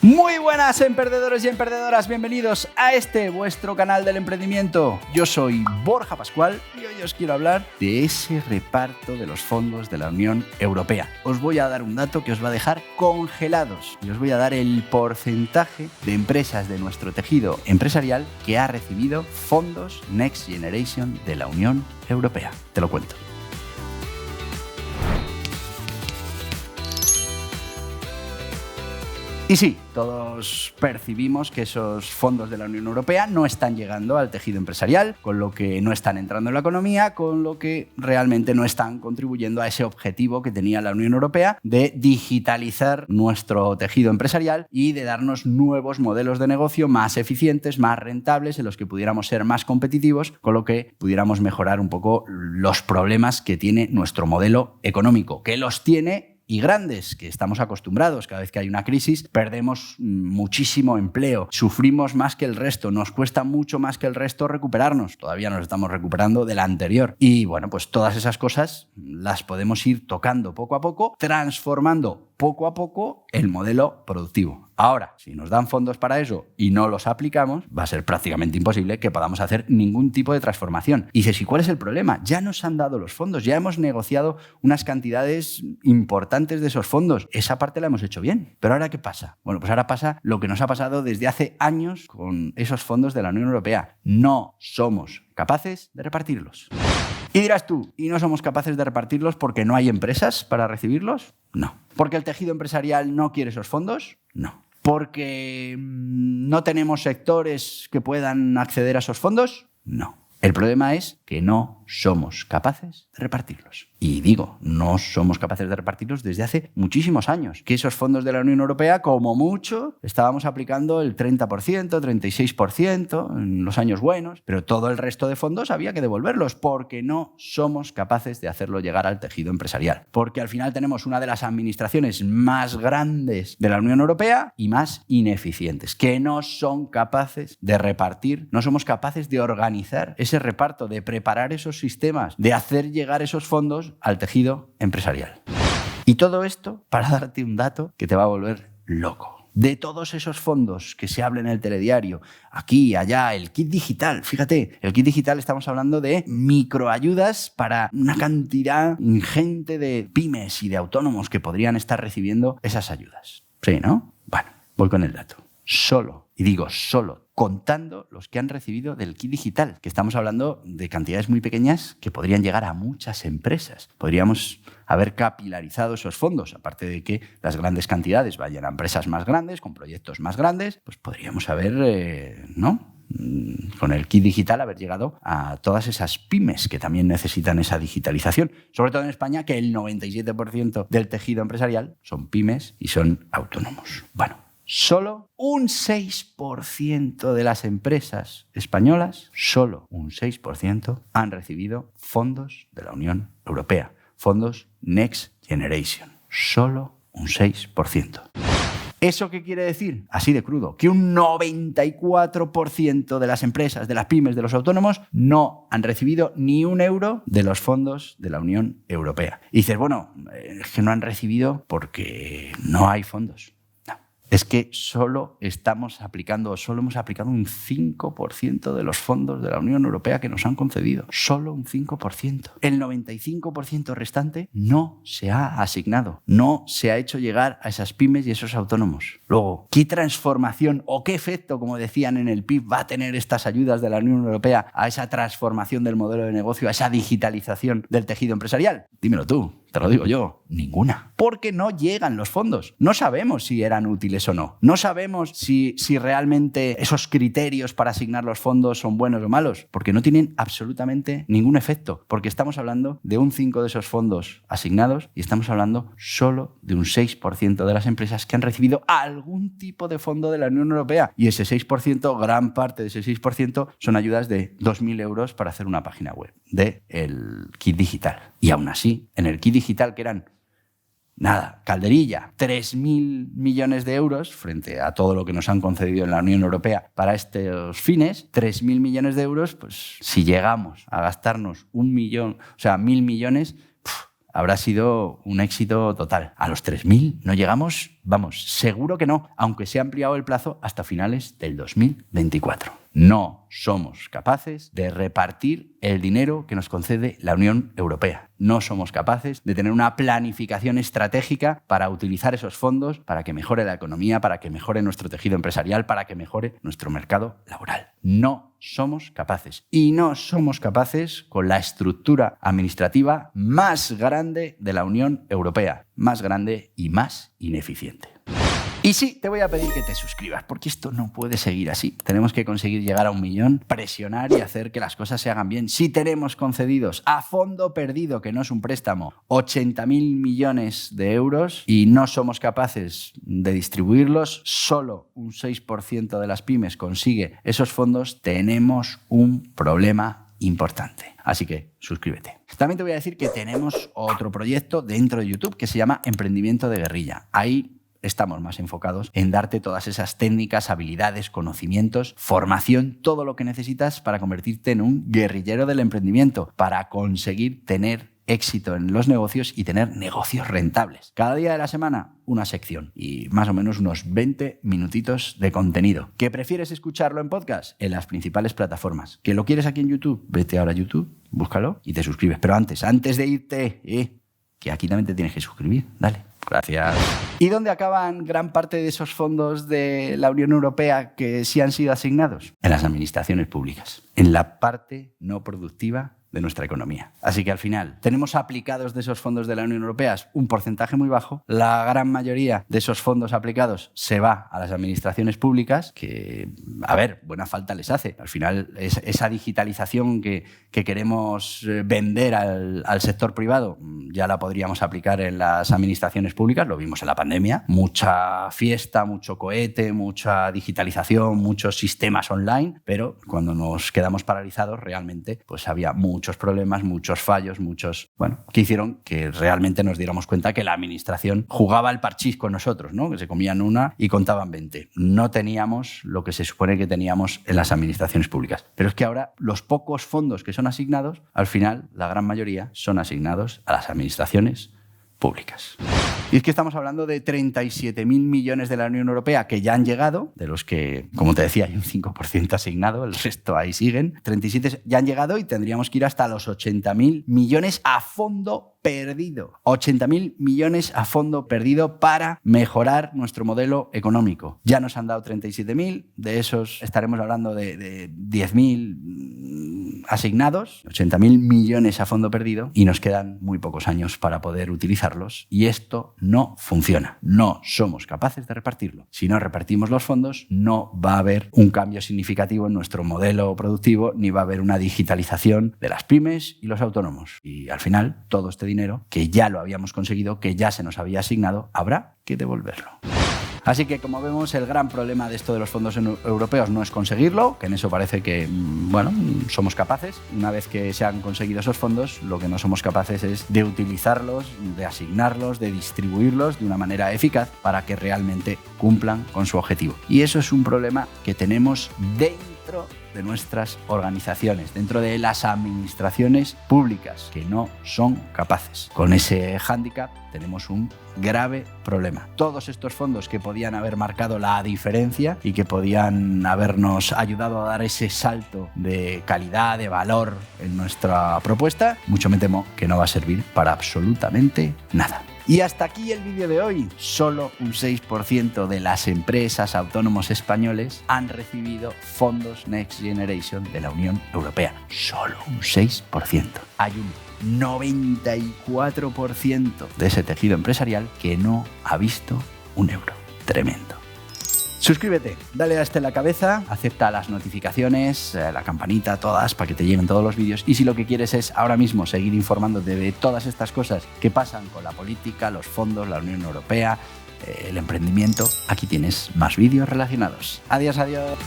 Muy buenas, emprendedores y emprendedoras, bienvenidos a este vuestro canal del emprendimiento. Yo soy Borja Pascual y hoy os quiero hablar de ese reparto de los fondos de la Unión Europea. Os voy a dar un dato que os va a dejar congelados y os voy a dar el porcentaje de empresas de nuestro tejido empresarial que ha recibido fondos Next Generation de la Unión Europea. Te lo cuento. Y sí, todos percibimos que esos fondos de la Unión Europea no están llegando al tejido empresarial, con lo que no están entrando en la economía, con lo que realmente no están contribuyendo a ese objetivo que tenía la Unión Europea de digitalizar nuestro tejido empresarial y de darnos nuevos modelos de negocio más eficientes, más rentables, en los que pudiéramos ser más competitivos, con lo que pudiéramos mejorar un poco los problemas que tiene nuestro modelo económico, que los tiene y grandes, que estamos acostumbrados. Cada vez que hay una crisis perdemos muchísimo empleo, sufrimos más que el resto, nos cuesta mucho más que el resto recuperarnos. Todavía nos estamos recuperando de la anterior. Y bueno, pues todas esas cosas las podemos ir tocando poco a poco, transformando poco a poco el modelo productivo. Ahora, si nos dan fondos para eso y no los aplicamos, va a ser prácticamente imposible que podamos hacer ningún tipo de transformación. Y dices, ¿y cuál es el problema? Ya nos han dado los fondos, ya hemos negociado unas cantidades importantes de esos fondos. Esa parte la hemos hecho bien. ¿Pero ahora qué pasa? Bueno, pues ahora pasa lo que nos ha pasado desde hace años con esos fondos de la Unión Europea. No somos capaces de repartirlos. Y dirás tú, ¿y no somos capaces de repartirlos porque no hay empresas para recibirlos? No. ¿Porque el tejido empresarial no quiere esos fondos? No. ¿Porque no tenemos sectores que puedan acceder a esos fondos? No. El problema es que no somos capaces de repartirlos. Y digo, no somos capaces de repartirlos desde hace muchísimos años. Que esos fondos de la Unión Europea, como mucho, estábamos aplicando el 30%, 36% en los años buenos, pero todo el resto de fondos había que devolverlos porque no somos capaces de hacerlo llegar al tejido empresarial. Porque al final tenemos una de las administraciones más grandes de la Unión Europea y más ineficientes, que no son capaces de repartir, no somos capaces de organizar ese reparto, de preparar esos sistemas, de hacer llegar esos fondos al tejido empresarial. Y todo esto para darte un dato que te va a volver loco. De todos esos fondos que se habla en el telediario, aquí, allá, el kit digital, fíjate, el kit digital estamos hablando de microayudas para una cantidad ingente de pymes y de autónomos que podrían estar recibiendo esas ayudas. Sí, ¿no? Bueno, voy con el dato. Solo, y digo solo, contando los que han recibido del kit digital, que estamos hablando de cantidades muy pequeñas que podrían llegar a muchas empresas. Podríamos haber capilarizado esos fondos, aparte de que las grandes cantidades vayan a empresas más grandes, con proyectos más grandes, pues podríamos haber, con el kit digital haber llegado a todas esas pymes que también necesitan esa digitalización. Sobre todo en España, que el 97% del tejido empresarial son pymes y son autónomos. Bueno, solo un 6% de las empresas españolas, solo un 6%, han recibido fondos de la Unión Europea, fondos Next Generation. Solo un 6%. ¿Eso qué quiere decir? Así de crudo, que un 94% de las empresas, de las pymes, de los autónomos, no han recibido ni un euro de los fondos de la Unión Europea. Y dices, bueno, es que no han recibido porque no hay fondos. Es que solo hemos aplicado un 5% de los fondos de la Unión Europea que nos han concedido. Solo un 5%. El 95% restante no se ha asignado, no se ha hecho llegar a esas pymes y esos autónomos. Luego, ¿qué transformación o qué efecto, como decían en el PIB, va a tener estas ayudas de la Unión Europea a esa transformación del modelo de negocio, a esa digitalización del tejido empresarial? Dímelo tú. Te lo digo yo, ninguna. Porque no llegan los fondos. No sabemos si eran útiles o no. No sabemos si realmente esos criterios para asignar los fondos son buenos o malos. Porque no tienen absolutamente ningún efecto. Porque estamos hablando de un 5% de esos fondos asignados y estamos hablando solo de un 6% de las empresas que han recibido algún tipo de fondo de la Unión Europea. Y ese 6%, gran parte de ese 6%, son ayudas de 2.000 euros para hacer una página web del kit digital. Y aún así, en el kit digital, que eran, calderilla, 3.000 millones de euros frente a todo lo que nos han concedido en la Unión Europea para estos fines, 3.000 millones de euros, pues si llegamos a gastarnos 1.000.000, habrá sido un éxito total. A los 3.000 no llegamos, vamos, seguro que no, aunque se ha ampliado el plazo hasta finales del 2024. No somos capaces de repartir el dinero que nos concede la Unión Europea. No somos capaces de tener una planificación estratégica para utilizar esos fondos para que mejore la economía, para que mejore nuestro tejido empresarial, para que mejore nuestro mercado laboral. No somos capaces. Y no somos capaces con la estructura administrativa más grande de la Unión Europea. Más grande y más ineficiente. Y sí, te voy a pedir que te suscribas, porque esto no puede seguir así. Tenemos que conseguir llegar a 1 millón, presionar y hacer que las cosas se hagan bien. Si tenemos concedidos a fondo perdido, que no es un préstamo, 80.000 millones de euros y no somos capaces de distribuirlos, solo un 6% de las pymes consigue esos fondos, tenemos un problema importante. Así que suscríbete. También te voy a decir que tenemos otro proyecto dentro de YouTube que se llama Emprendimiento de Guerrilla. Ahí estamos más enfocados en darte todas esas técnicas, habilidades, conocimientos, formación, todo lo que necesitas para convertirte en un guerrillero del emprendimiento, para conseguir tener éxito en los negocios y tener negocios rentables. Cada día de la semana, una sección y más o menos unos 20 minutitos de contenido. ¿Que prefieres escucharlo en podcast? En las principales plataformas. ¿Que lo quieres aquí en YouTube? Vete ahora a YouTube, búscalo y te suscribes. Pero antes de irte, que aquí también te tienes que suscribir. Dale. Gracias. ¿Y dónde acaban gran parte de esos fondos de la Unión Europea que sí han sido asignados? En las administraciones públicas, en la parte no productiva de nuestra economía. Así que al final tenemos aplicados de esos fondos de la Unión Europea un porcentaje muy bajo. La gran mayoría de esos fondos aplicados se va a las administraciones públicas, que, a ver, buena falta les hace. Al final esa digitalización que queremos vender al sector privado ya la podríamos aplicar en las administraciones públicas. Lo vimos en la pandemia. Mucha fiesta, mucho cohete, mucha digitalización, muchos sistemas online, pero cuando nos quedamos paralizados realmente pues había muchos problemas, muchos fallos, que hicieron que realmente nos diéramos cuenta que la administración jugaba al parchís con nosotros, ¿no? Que se comían una y contaban 20. No teníamos lo que se supone que teníamos en las administraciones públicas. Pero es que ahora los pocos fondos que son asignados, al final la gran mayoría son asignados a las administraciones públicas. Y es que estamos hablando de 37.000 millones de la Unión Europea que ya han llegado, de los que, como te decía, hay un 5% asignado, el resto ahí siguen. 37 ya han llegado y tendríamos que ir hasta los 80.000 millones a fondo perdido. 80.000 millones a fondo perdido para mejorar nuestro modelo económico. Ya nos han dado 37.000, de esos estaremos hablando de 10.000 asignados, 80.000 millones a fondo perdido, y nos quedan muy pocos años para poder utilizarlos. Y esto no funciona. No somos capaces de repartirlo. Si no repartimos los fondos, no va a haber un cambio significativo en nuestro modelo productivo, ni va a haber una digitalización de las pymes y los autónomos. Y al final, todo este dinero, que ya lo habíamos conseguido, que ya se nos había asignado, habrá que devolverlo. Así que, como vemos, el gran problema de esto de los fondos europeos no es conseguirlo, que en eso parece que, somos capaces. Una vez que se han conseguido esos fondos, lo que no somos capaces es de utilizarlos, de asignarlos, de distribuirlos de una manera eficaz para que realmente cumplan con su objetivo. Y eso es un problema que tenemos dentro de nuestras organizaciones, dentro de las administraciones públicas, que no son capaces. Con ese hándicap tenemos un grave problema. Todos estos fondos que podían haber marcado la diferencia y que podían habernos ayudado a dar ese salto de calidad, de valor en nuestra propuesta, mucho me temo que no va a servir para absolutamente nada. Y hasta aquí el vídeo de hoy. Solo un 6% de las empresas autónomos españoles han recibido fondos Next Generation de la Unión Europea. Solo un 6%. Hay un 94% de ese tejido empresarial que no ha visto un euro. Tremendo. Suscríbete, dale a la cabeza, acepta las notificaciones, la campanita, todas, para que te lleguen todos los vídeos. Y si lo que quieres es ahora mismo seguir informándote de todas estas cosas que pasan con la política, los fondos, la Unión Europea, el emprendimiento, aquí tienes más vídeos relacionados. Adiós, adiós.